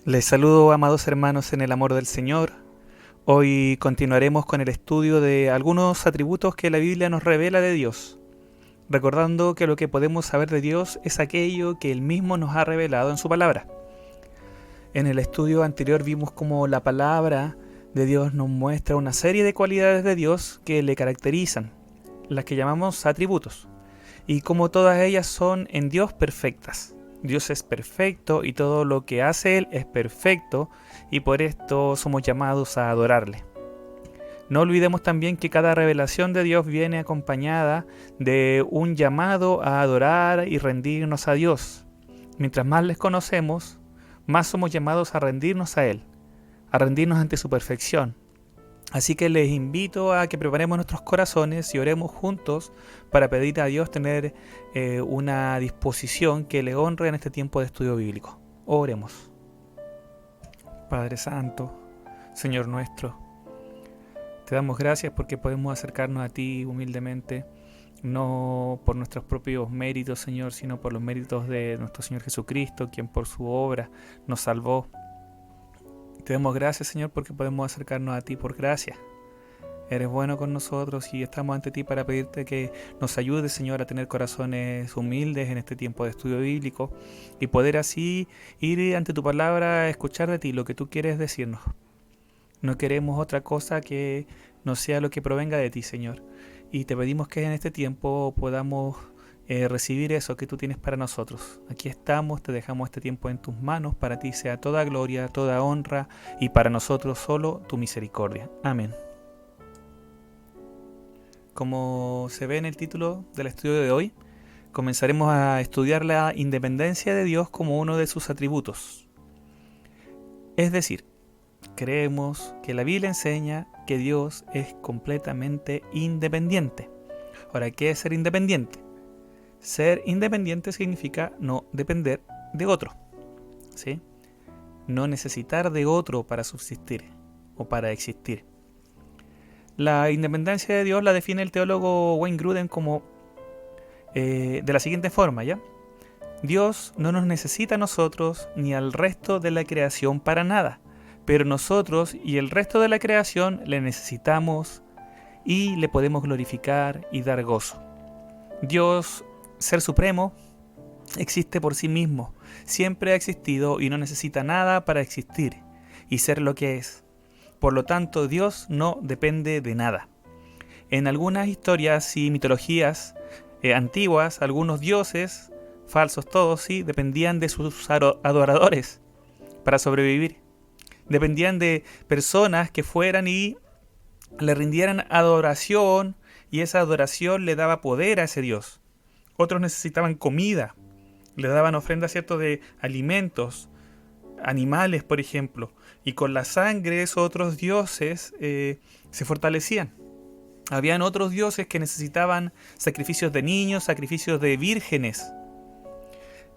Les saludo, amados hermanos, en el amor del Señor. Hoy continuaremos con el estudio de algunos atributos que la Biblia nos revela de Dios, recordando que lo que podemos saber de Dios es aquello que Él mismo nos ha revelado en su palabra. En el estudio anterior vimos cómo la palabra de Dios nos muestra una serie de cualidades de Dios que le caracterizan, las que llamamos atributos, y cómo todas ellas son en Dios perfectas. Dios es perfecto y todo lo que hace Él es perfecto y por esto somos llamados a adorarle. No olvidemos también que cada revelación de Dios viene acompañada de un llamado a adorar y rendirnos a Dios. Mientras más les conocemos, más somos llamados a rendirnos a Él, a rendirnos ante su perfección. Así que les invito a que preparemos nuestros corazones y oremos juntos para pedir a Dios tener una disposición que le honre en este tiempo de estudio bíblico. Oremos. Padre Santo, Señor nuestro, te damos gracias porque podemos acercarnos a ti humildemente, no por nuestros propios méritos, Señor, sino por los méritos de nuestro Señor Jesucristo, quien por su obra nos salvó. Te damos gracias, Señor, porque podemos acercarnos a ti por gracia. Eres bueno con nosotros y estamos ante ti para pedirte que nos ayudes, Señor, a tener corazones humildes en este tiempo de estudio bíblico y poder así ir ante tu palabra a escuchar de ti lo que tú quieres decirnos. No queremos otra cosa que no sea lo que provenga de ti, Señor. Y te pedimos que en este tiempo podamos recibir eso que tú tienes para nosotros. Aquí estamos, te dejamos este tiempo en tus manos. Para ti sea toda gloria, toda honra y para nosotros solo tu misericordia. Amén. Como se ve en el título del estudio de hoy, comenzaremos a estudiar la independencia de Dios como uno de sus atributos. Es decir, creemos que la Biblia enseña que Dios es completamente independiente. Ahora, ¿qué es ser independiente? Ser independiente significa no depender de otro, ¿sí? No necesitar de otro para subsistir o para existir. La independencia de Dios la define el teólogo Wayne Grudem como de la siguiente forma, ¿ya? Dios no nos necesita a nosotros ni al resto de la creación para nada, pero nosotros y el resto de la creación le necesitamos y le podemos glorificar y dar gozo. Dios, Ser supremo, existe por sí mismo, siempre ha existido y no necesita nada para existir y ser lo que es. Por lo tanto, Dios no depende de nada. En algunas historias y mitologías antiguas, algunos dioses, falsos todos, sí, dependían de sus adoradores para sobrevivir. Dependían de personas que fueran y le rindieran adoración y esa adoración le daba poder a ese dios. Otros necesitaban comida, le daban ofrendas, ¿cierto?, de alimentos, animales, por ejemplo, y con la sangre esos otros dioses se fortalecían. Habían otros dioses que necesitaban sacrificios de niños, sacrificios de vírgenes.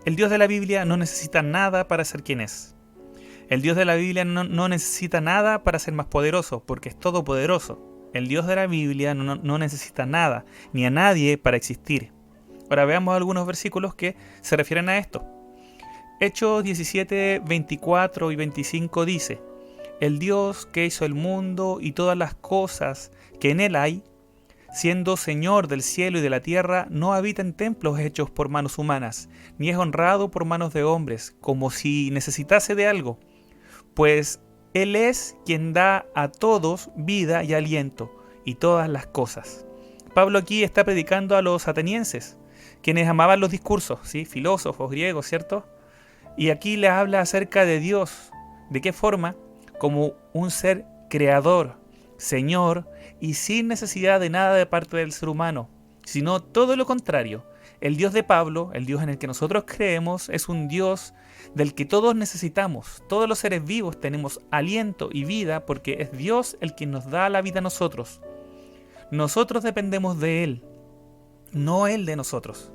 El Dios de la Biblia no necesita nada para ser quien es. El Dios de la Biblia no necesita nada para ser más poderoso, porque es todopoderoso. El Dios de la Biblia no necesita nada, ni a nadie para existir. Ahora veamos algunos versículos que se refieren a esto. Hechos 17, 24 y 25 dice: El Dios que hizo el mundo y todas las cosas que en él hay, siendo Señor del cielo y de la tierra, no habita en templos hechos por manos humanas, ni es honrado por manos de hombres, como si necesitase de algo, pues Él es quien da a todos vida y aliento, y todas las cosas. Pablo aquí está predicando a los atenienses, quienes amaban los discursos, ¿sí?, filósofos griegos, ¿cierto? Y aquí les habla acerca de Dios. ¿De qué forma? Como un ser creador, Señor, y sin necesidad de nada de parte del ser humano, sino todo lo contrario. El Dios de Pablo, el Dios en el que nosotros creemos, es un Dios del que todos necesitamos. Todos los seres vivos tenemos aliento y vida porque es Dios el que nos da la vida a nosotros. Nosotros dependemos de Él, no Él de nosotros.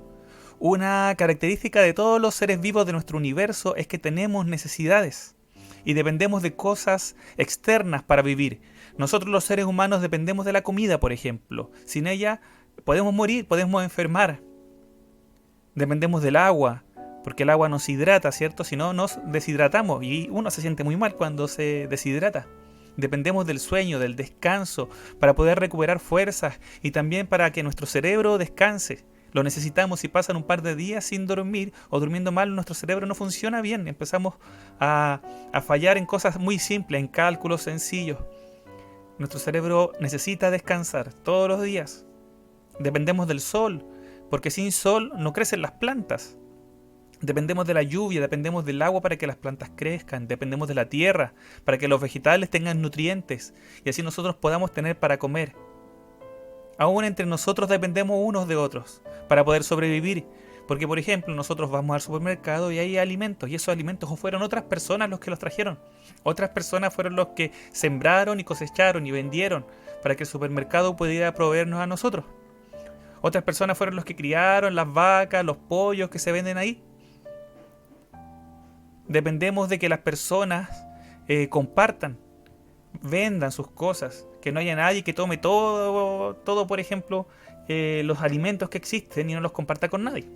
Una característica de todos los seres vivos de nuestro universo es que tenemos necesidades y dependemos de cosas externas para vivir. Nosotros los seres humanos dependemos de la comida, por ejemplo. Sin ella podemos morir, podemos enfermar. Dependemos del agua, porque el agua nos hidrata, ¿cierto? Si no, nos deshidratamos y uno se siente muy mal cuando se deshidrata. Dependemos del sueño, del descanso, para poder recuperar fuerzas y también para que nuestro cerebro descanse. Lo necesitamos. Si pasan un par de días sin dormir o durmiendo mal, nuestro cerebro no funciona bien. Empezamos a fallar en cosas muy simples, en cálculos sencillos. Nuestro cerebro necesita descansar todos los días. Dependemos del sol, porque sin sol no crecen las plantas. Dependemos de la lluvia, dependemos del agua para que las plantas crezcan, dependemos de la tierra para que los vegetales tengan nutrientes y así nosotros podamos tener para comer. Aún entre nosotros dependemos unos de otros para poder sobrevivir, porque por ejemplo nosotros vamos al supermercado y hay alimentos y esos alimentos fueron otras personas los que los trajeron. Otras personas fueron los que sembraron y cosecharon y vendieron para que el supermercado pudiera proveernos a nosotros. Otras personas fueron los que criaron las vacas, los pollos que se venden ahí. Dependemos de que las personas compartan, vendan sus cosas, que no haya nadie que tome todo por ejemplo, los alimentos que existen y no los comparta con nadie.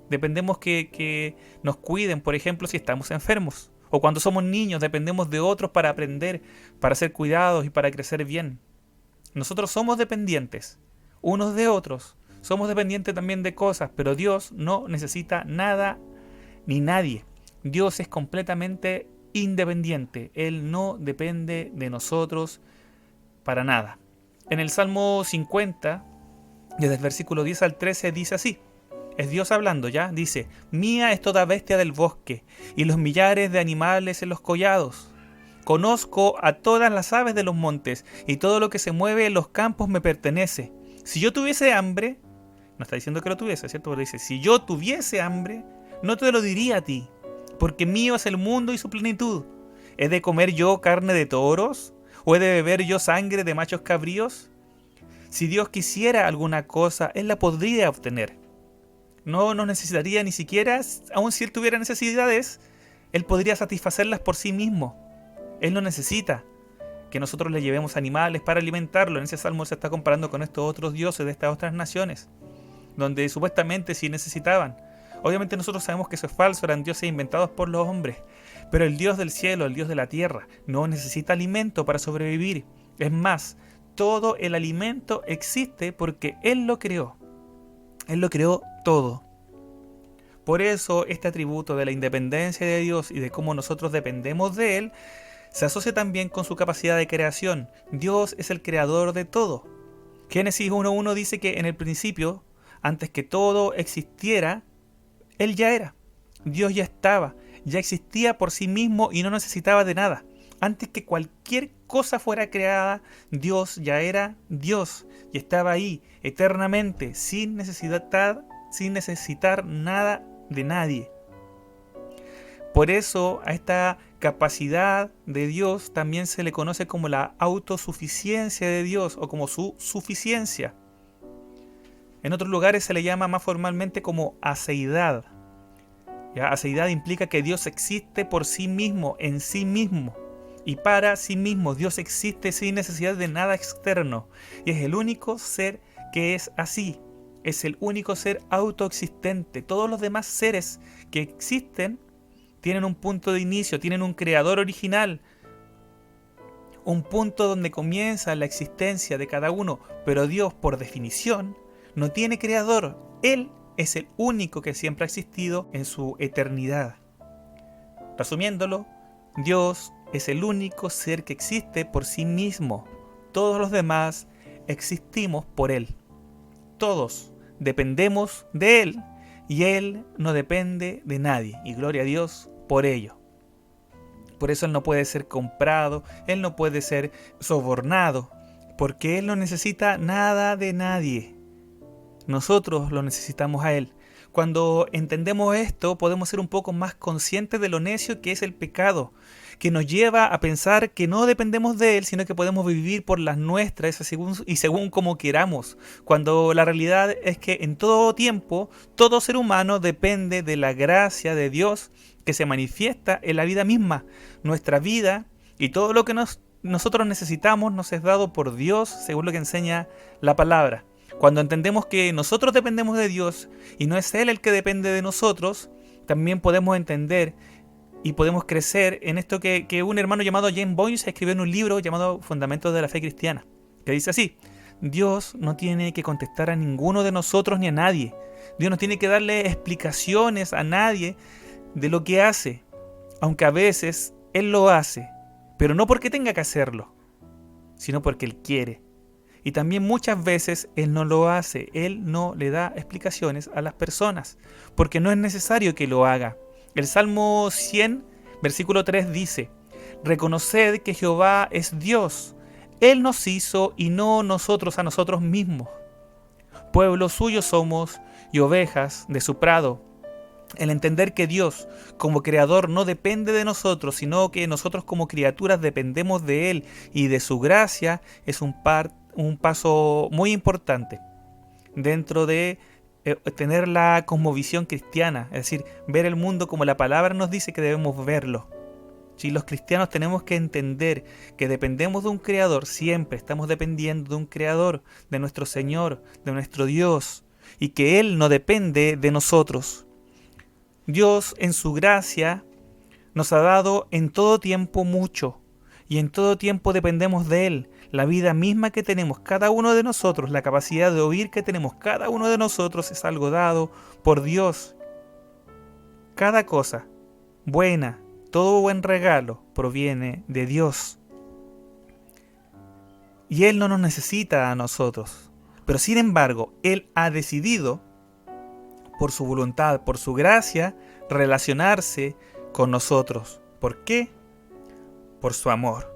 Dependemos que nos cuiden, por ejemplo, si estamos enfermos. O cuando somos niños, dependemos de otros para aprender, para ser cuidados y para crecer bien. Nosotros somos dependientes, unos de otros. Somos dependientes también de cosas, pero Dios no necesita nada ni nadie. Dios es completamente independiente. Él no depende de nosotros para nada. En el Salmo 50, desde el versículo 10 al 13, dice así. Es Dios hablando ya. Dice: mía es toda bestia del bosque y los millares de animales en los collados. Conozco a todas las aves de los montes y todo lo que se mueve en los campos me pertenece. Si yo tuviese hambre, no está diciendo que lo tuviese, ¿cierto? Pero dice, si yo tuviese hambre, no te lo diría a ti, porque mío es el mundo y su plenitud. ¿He de comer yo carne de toros? ¿O he de beber yo sangre de machos cabríos? Si Dios quisiera alguna cosa, Él la podría obtener. No nos necesitaría ni siquiera, aun si Él tuviera necesidades, Él podría satisfacerlas por sí mismo. Él no necesita que nosotros le llevemos animales para alimentarlo. En ese salmo se está comparando con estos otros dioses de estas otras naciones, donde supuestamente sí necesitaban. Obviamente nosotros sabemos que eso es falso, eran dioses inventados por los hombres. Pero el Dios del cielo, el Dios de la tierra, no necesita alimento para sobrevivir. Es más, todo el alimento existe porque Él lo creó. Él lo creó todo. Por eso este atributo de la independencia de Dios y de cómo nosotros dependemos de Él se asocia también con su capacidad de creación. Dios es el creador de todo. Génesis 1:1 dice que en el principio, antes que todo existiera, Él ya era. Dios ya estaba, ya existía por sí mismo y no necesitaba de nada. Antes que cualquier cosa fuera creada, Dios ya era Dios y estaba ahí eternamente, sin necesitar nada de nadie. Por eso a esta capacidad de Dios también se le conoce como la autosuficiencia de Dios o como su suficiencia. En otros lugares se le llama más formalmente como aseidad. ¿Ya? Aseidad implica que Dios existe por sí mismo, en sí mismo y para sí mismo. Dios existe sin necesidad de nada externo y es el único ser que es así. Es el único ser autoexistente. Todos los demás seres que existen tienen un punto de inicio, tienen un creador original, un punto donde comienza la existencia de cada uno, pero Dios, por definición, no tiene creador. Él es el único que siempre ha existido en su eternidad. Resumiéndolo, Dios es el único ser que existe por sí mismo. Todos los demás existimos por Él. Todos dependemos de Él y Él no depende de nadie. Y gloria a Dios por ello. Por eso Él no puede ser comprado, Él no puede ser sobornado, porque Él no necesita nada de nadie. Nosotros lo necesitamos a Él. Cuando entendemos esto, podemos ser un poco más conscientes de lo necio que es el pecado, que nos lleva a pensar que no dependemos de Él, sino que podemos vivir por las nuestras según como queramos, cuando la realidad es que en todo tiempo, todo ser humano depende de la gracia de Dios que se manifiesta en la vida misma. Nuestra vida y todo lo que nosotros necesitamos nos es dado por Dios, según lo que enseña la palabra. Cuando entendemos que nosotros dependemos de Dios y no es Él el que depende de nosotros, también podemos entender y podemos crecer en esto que un hermano llamado James Boyce escribió en un libro llamado Fundamentos de la Fe Cristiana, que dice así: Dios no tiene que contestar a ninguno de nosotros ni a nadie. Dios no tiene que darle explicaciones a nadie de lo que hace, aunque a veces Él lo hace, pero no porque tenga que hacerlo, sino porque Él quiere. Y también muchas veces Él no lo hace, Él no le da explicaciones a las personas, porque no es necesario que lo haga. El Salmo 100, versículo 3 dice: Reconoced que Jehová es Dios, Él nos hizo y no nosotros a nosotros mismos. Pueblo suyo somos y ovejas de su prado. El entender que Dios como creador no depende de nosotros, sino que nosotros como criaturas dependemos de Él y de su gracia, es un paso muy importante dentro de tener la cosmovisión cristiana, es decir, ver el mundo como la palabra nos dice que debemos verlo. Si los cristianos tenemos que entender que dependemos de un creador, siempre estamos dependiendo de un creador, de nuestro Señor, de nuestro Dios, y que Él no depende de nosotros. Dios en su gracia nos ha dado en todo tiempo mucho, y en todo tiempo dependemos de Él. La vida misma que tenemos cada uno de nosotros, la capacidad de oír que tenemos cada uno de nosotros es algo dado por Dios. Cada cosa buena, todo buen regalo proviene de Dios. Y Él no nos necesita a nosotros. Pero sin embargo, Él ha decidido, por su voluntad, por su gracia, relacionarse con nosotros. ¿Por qué? Por su amor.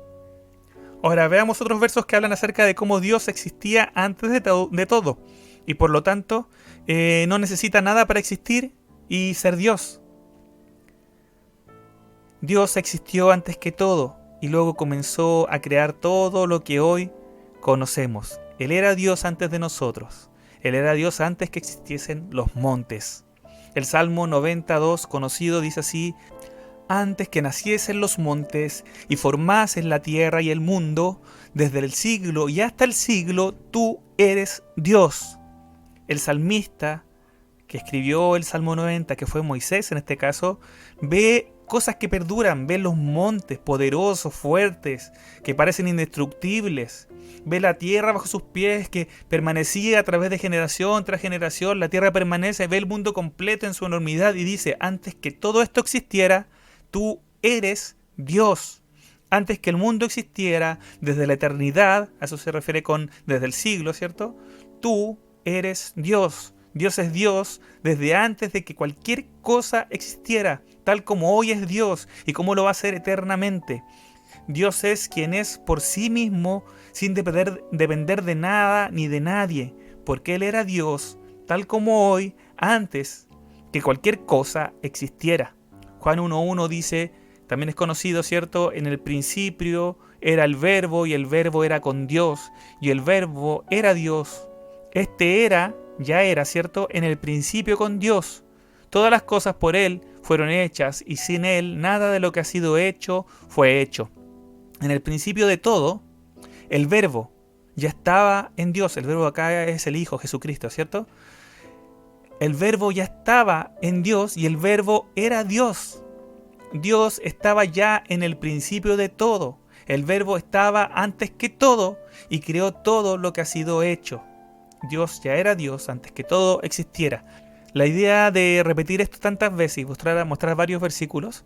Ahora veamos otros versos que hablan acerca de cómo Dios existía antes de todo. Y por lo tanto, no necesita nada para existir y ser Dios. Dios existió antes que todo y luego comenzó a crear todo lo que hoy conocemos. Él era Dios antes de nosotros. Él era Dios antes que existiesen los montes. El Salmo 92 conocido dice así: Antes que naciesen los montes y formasen la tierra y el mundo, desde el siglo y hasta el siglo, tú eres Dios. El salmista que escribió el Salmo 90, que fue Moisés en este caso, ve cosas que perduran, ve los montes poderosos, fuertes, que parecen indestructibles. Ve la tierra bajo sus pies que permanecía a través de generación tras generación. La tierra permanece, ve el mundo completo en su enormidad y dice: antes que todo esto existiera, tú eres Dios. Antes que el mundo existiera, desde la eternidad, a eso se refiere con desde el siglo, ¿cierto? Tú eres Dios. Dios es Dios desde antes de que cualquier cosa existiera, tal como hoy es Dios y como lo va a ser eternamente. Dios es quien es por sí mismo, sin depender de nada ni de nadie, porque Él era Dios, tal como hoy, antes que cualquier cosa existiera. Juan 1.1 dice, también es conocido, ¿cierto? En el principio era el Verbo y el Verbo era con Dios y el Verbo era Dios. Ya era, ¿cierto? En el principio con Dios. Todas las cosas por Él fueron hechas y sin Él nada de lo que ha sido hecho fue hecho. En el principio de todo, el Verbo ya estaba en Dios. El Verbo acá es el Hijo, Jesucristo, ¿cierto? El Verbo ya estaba en Dios y el Verbo era Dios. Dios estaba ya en el principio de todo. El Verbo estaba antes que todo y creó todo lo que ha sido hecho. Dios ya era Dios antes que todo existiera. La idea de repetir esto tantas veces y mostrar varios versículos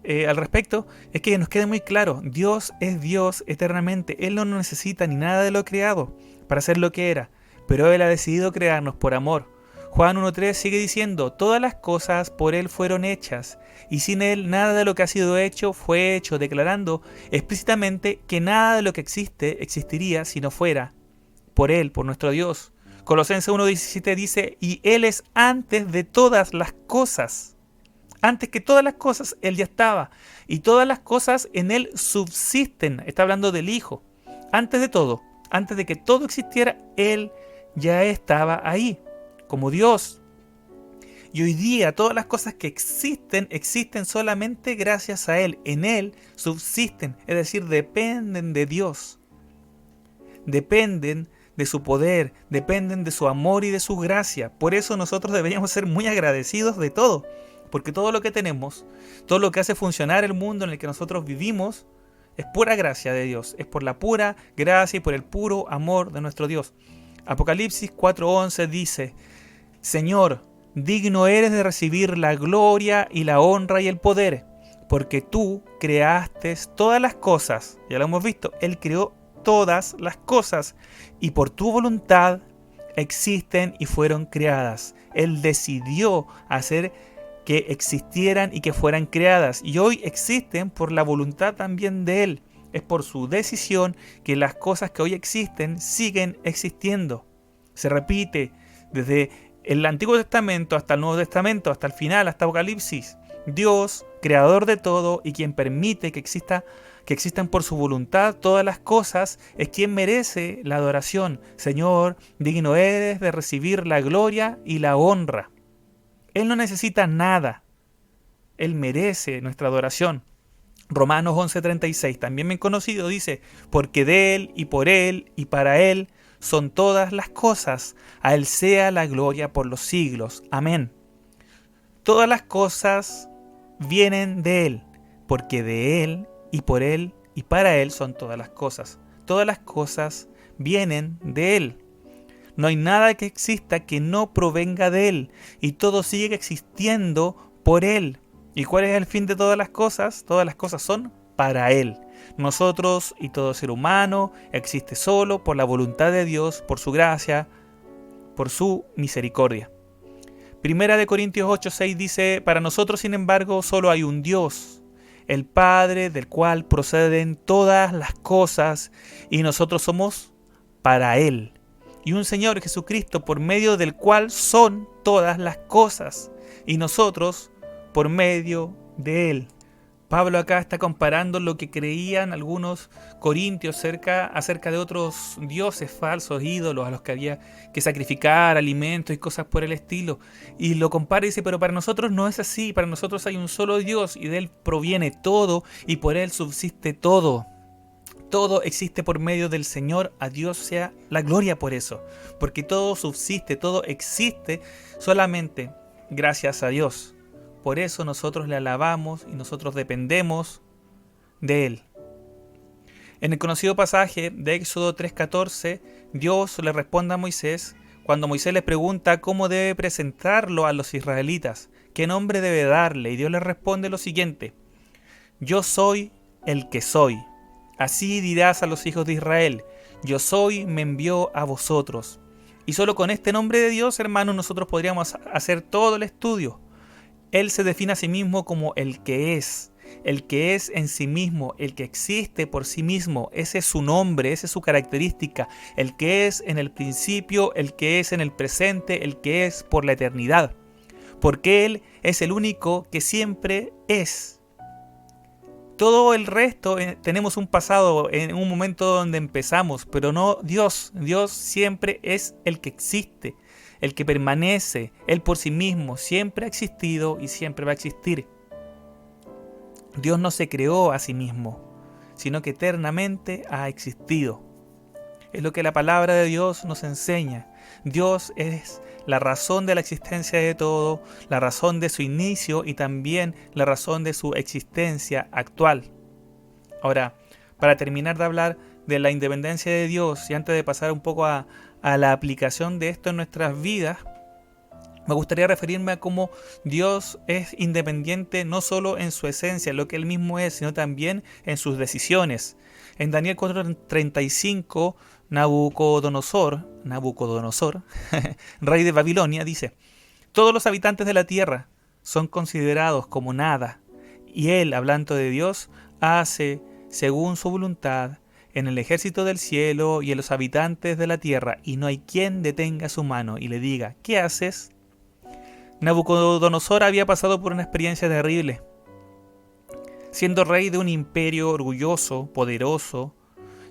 al respecto es que nos quede muy claro. Dios es Dios eternamente. Él no necesita ni nada de lo creado para ser lo que era, pero Él ha decidido crearnos por amor. Juan 1.3 sigue diciendo: todas las cosas por Él fueron hechas, y sin Él nada de lo que ha sido hecho fue hecho, declarando explícitamente que nada de lo que existe existiría si no fuera por Él, por nuestro Dios. Colosenses 1.17 dice: y Él es antes de todas las cosas. Antes que todas las cosas, Él ya estaba. Y todas las cosas en Él subsisten. Está hablando del Hijo. Antes de todo, antes de que todo existiera, Él ya estaba ahí, como Dios. Y hoy día todas las cosas que existen solamente gracias a Él. En Él subsisten, es decir, dependen de Dios. Dependen de su poder, dependen de su amor y de su gracia. Por eso nosotros deberíamos ser muy agradecidos de todo. porque todo lo que tenemos, todo lo que hace funcionar el mundo en el que nosotros vivimos, es pura gracia de Dios, es por la pura gracia y por el puro amor de nuestro Dios. Apocalipsis 4:11 dice: Señor, digno eres de recibir la gloria y la honra y el poder, porque tú creaste todas las cosas. Ya lo hemos visto, Él creó todas las cosas y por tu voluntad existen y fueron creadas. Él decidió hacer que existieran y que fueran creadas, y hoy existen por la voluntad también de Él. Es por su decisión que las cosas que hoy existen siguen existiendo. Se repite desde el Antiguo Testamento hasta el Nuevo Testamento, hasta el final, hasta Apocalipsis. Dios, creador de todo y quien permite que existan por su voluntad todas las cosas, es quien merece la adoración. Señor, digno eres de recibir la gloria y la honra. Él no necesita nada. Él merece nuestra adoración. Romanos 11:36, también bien conocido, dice: porque de Él y por Él y para Él son todas las cosas. A Él sea la gloria por los siglos. Amén. Todas las cosas vienen de Él, porque de Él y por Él y para Él son todas las cosas. Todas las cosas vienen de Él. No hay nada que exista que no provenga de Él, y todo sigue existiendo por Él. ¿Y cuál es el fin de todas las cosas? Todas las cosas son para Él. Nosotros y todo ser humano existe solo por la voluntad de Dios, por su gracia, por su misericordia. Primera de Corintios 8:6 dice: para nosotros, sin embargo, solo hay un Dios, el Padre, del cual proceden todas las cosas, y nosotros somos para Él. Y un Señor Jesucristo, por medio del cual son todas las cosas, y nosotros por medio de Él. Pablo acá está comparando lo que creían algunos corintios acerca de otros dioses falsos, ídolos a los que había que sacrificar alimentos y cosas por el estilo. Y lo compara y dice: pero para nosotros no es así, para nosotros hay un solo Dios y de Él proviene todo y por Él subsiste todo. Todo existe por medio del Señor, a Dios sea la gloria por eso, porque todo subsiste, todo existe solamente gracias a Dios. Por eso nosotros le alabamos y nosotros dependemos de Él. En el conocido pasaje de Éxodo 3:14, Dios le responde a Moisés cuando Moisés le pregunta cómo debe presentarlo a los israelitas, qué nombre debe darle, y Dios le responde lo siguiente: yo soy el que soy. Así dirás a los hijos de Israel: yo soy, me envió a vosotros. Y solo con este nombre de Dios, hermanos, nosotros podríamos hacer todo el estudio. Él se define a sí mismo como el que es en sí mismo, el que existe por sí mismo. Ese es su nombre, esa es su característica. El que es en el principio, el que es en el presente, el que es por la eternidad. Porque Él es el único que siempre es. Todo el resto tenemos un pasado, en un momento donde empezamos, pero no Dios. Dios siempre es el que existe, el que permanece. Él por sí mismo siempre ha existido y siempre va a existir. Dios no se creó a sí mismo, sino que eternamente ha existido. Es lo que la palabra de Dios nos enseña. Dios es la razón de la existencia de todo, la razón de su inicio y también la razón de su existencia actual. Ahora, para terminar de hablar de la independencia de Dios y antes de pasar un poco a la aplicación de esto en nuestras vidas, me gustaría referirme a cómo Dios es independiente no solo en su esencia, lo que Él mismo es, sino también en sus decisiones. En Daniel 4:35, Nabucodonosor, rey de Babilonia, dice: todos los habitantes de la tierra son considerados como nada, y Él, hablando de Dios, hace según su voluntad en el ejército del cielo y en los habitantes de la tierra, y no hay quien detenga su mano y le diga: ¿qué haces? Nabucodonosor había pasado por una experiencia terrible. Siendo rey de un imperio orgulloso, poderoso,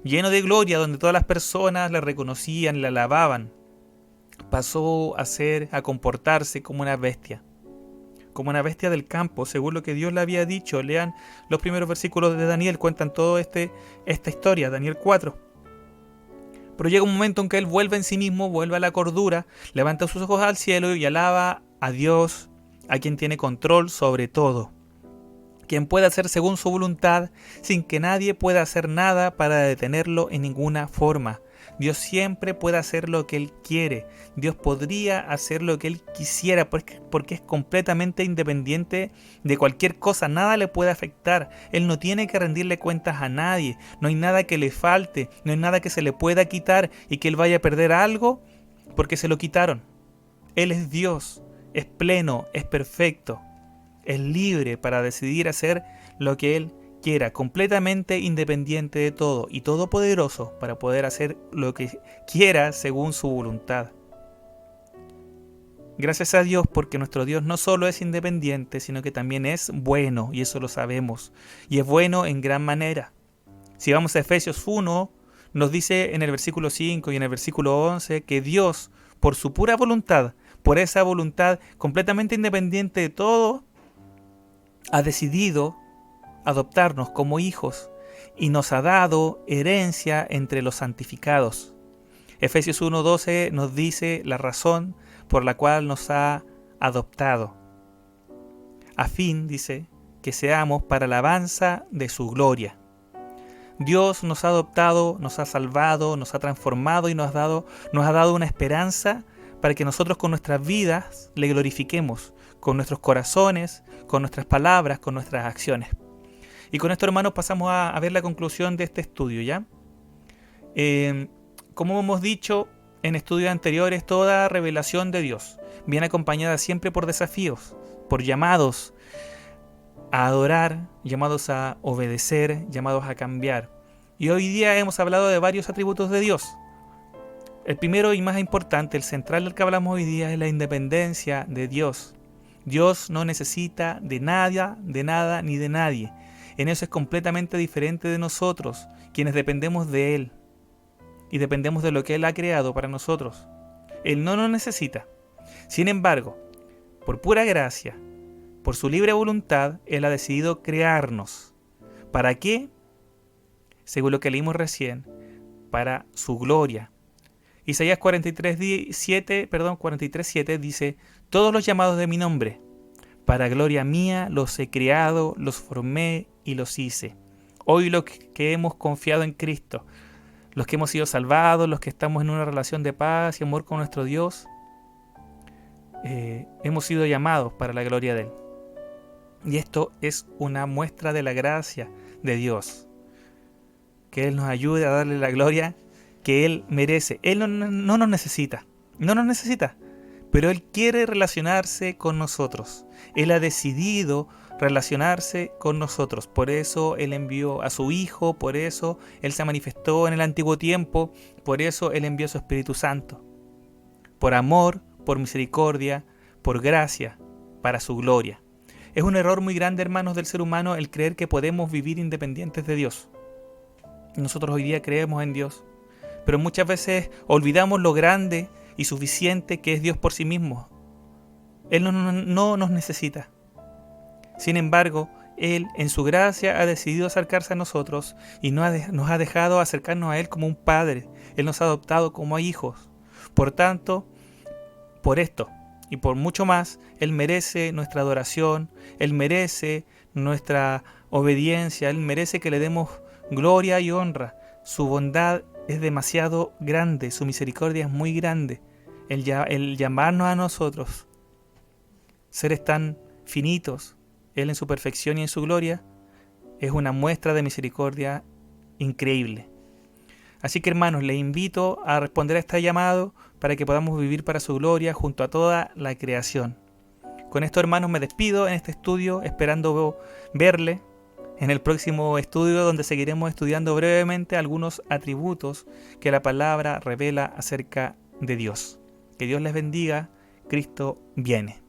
lleno de gloria, donde todas las personas le reconocían, le alababan, pasó a comportarse como una bestia del campo, según lo que Dios le había dicho. Lean los primeros versículos de Daniel, cuentan toda esta historia, Daniel 4. Pero llega un momento en que él vuelve en sí mismo, vuelve a la cordura, levanta sus ojos al cielo y alaba a Dios a quien tiene control sobre todo, quien puede hacer según su voluntad sin que nadie pueda hacer nada para detenerlo en ninguna forma. Dios siempre puede hacer lo que Él quiere. Dios podría hacer lo que Él quisiera porque es completamente independiente de cualquier cosa. Nada le puede afectar. Él no tiene que rendirle cuentas a nadie. No hay nada que le falte. No hay nada que se le pueda quitar y que Él vaya a perder algo porque se lo quitaron. Él es Dios. Es pleno. Es perfecto. Es libre para decidir hacer lo que Él quiera, completamente independiente de todo y todopoderoso para poder hacer lo que quiera según su voluntad. Gracias a Dios porque nuestro Dios no solo es independiente, sino que también es bueno, y eso lo sabemos, y es bueno en gran manera. Si vamos a Efesios 1, nos dice en el versículo 5 y en el versículo 11 que Dios, por su pura voluntad, por esa voluntad completamente independiente de todo, ha decidido adoptarnos como hijos y nos ha dado herencia entre los santificados. Efesios 1:12 nos dice la razón por la cual nos ha adoptado. A fin, dice, que seamos para la alabanza de su gloria. Dios nos ha adoptado, nos ha salvado, nos ha transformado y nos ha dado una esperanza para que nosotros con nuestras vidas le glorifiquemos, con nuestros corazones, con nuestras palabras, con nuestras acciones. Y con esto, hermanos, pasamos a ver la conclusión de este estudio, ¿ya? Como hemos dicho en estudios anteriores, toda revelación de Dios viene acompañada siempre por desafíos, por llamados a adorar, llamados a obedecer, llamados a cambiar. Y hoy día hemos hablado de varios atributos de Dios. El primero y más importante, el central del que hablamos hoy día, es la independencia de Dios. Dios no necesita de nada ni de nadie. En eso es completamente diferente de nosotros, quienes dependemos de Él y dependemos de lo que Él ha creado para nosotros. Él no nos necesita. Sin embargo, por pura gracia, por su libre voluntad, Él ha decidido crearnos. ¿Para qué? Según lo que leímos recién, para su gloria. Isaías 43:7 dice: todos los llamados de mi nombre, para gloria mía los he creado, los formé y los hice. Hoy los que hemos confiado en Cristo, los que hemos sido salvados, los que estamos en una relación de paz y amor con nuestro Dios, hemos sido llamados para la gloria de Él. Y esto es una muestra de la gracia de Dios. Que Él nos ayude a darle la gloria que Él merece. Él no nos necesita, pero Él quiere relacionarse con nosotros. Él ha decidido relacionarse con nosotros. Por eso Él envió a su Hijo, por eso Él se manifestó en el antiguo tiempo, por eso Él envió a su Espíritu Santo. Por amor, por misericordia, por gracia, para su gloria. Es un error muy grande, hermanos, del ser humano el creer que podemos vivir independientes de Dios. Nosotros hoy día creemos en Dios, pero muchas veces olvidamos lo grande y suficiente que es Dios por sí mismo. Él no nos necesita. Sin embargo, Él en su gracia ha decidido acercarse a nosotros y nos ha dejado acercarnos a Él como un padre. Él nos ha adoptado como hijos. Por tanto, por esto y por mucho más, Él merece nuestra adoración, Él merece nuestra obediencia, Él merece que le demos gloria y honra. Su bondad es demasiado grande, su misericordia es muy grande. El llamarnos a nosotros, seres tan finitos, Él en su perfección y en su gloria, es una muestra de misericordia increíble. Así que, hermanos, les invito a responder a este llamado para que podamos vivir para su gloria junto a toda la creación. Con esto, hermanos, me despido en este estudio, esperando verle en el próximo estudio, donde seguiremos estudiando brevemente algunos atributos que la palabra revela acerca de Dios. Que Dios les bendiga. Cristo viene.